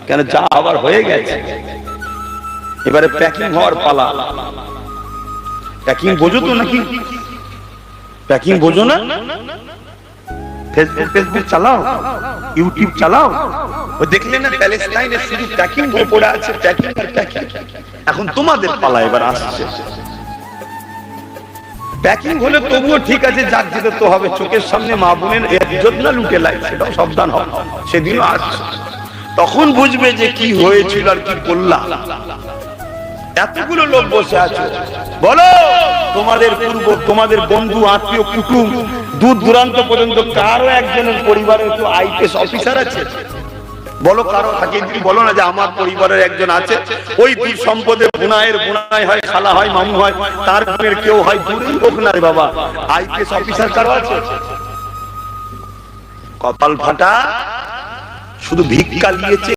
কেন যা আবার হয়ে গেছে, এবারে প্যাকিং হওয়ার পালা। প্যাকিং বোঝো তো নাকি? প্যাকিং বোঝো না? ফেসবুক চালাও, ইউটিউব চালাও, ও দেখলে না প্যালেস্টাইনে শুধু প্যাকিং হয়ে পড়ে আছে, প্যাকিং আর প্যাকিং। এখন তোমাদের পালা এবার আসছে। প্যাকিং হলে তবুও ঠিক আছে, যাক যেতে তো হবে, চোখের সামনে মা বোনের ইজ্জত না লুটে লাই, সেটাও সাবধান হবে, সেদিনও আসছে। তখন বুঝবে যে কি হয়েছিল আর কি করলাম। এতগুলো লোক বসে আছে, বলো তোমাদের পূর্ব, তোমাদের বন্ধু, আত্মীয়, কুটুম, দূর দূরান্ত পর্যন্ত কারো একজনের পরিবারে একটু আইপিএস অফিসার আছে? বলো কারো থাকে? বলো না যে আমার পরিবারের একজন আছে, ওই দূর সম্পদের বোনায়ের বোনাই হয়, খালা হয়, মামু হয়, তার বোনের কেউ হয়, দূরেই হোক না রে বাবা, আইপিএস অফিসার কারো আছে? কপাল ফাটা, শুধু ভিক্ষা দিয়েছে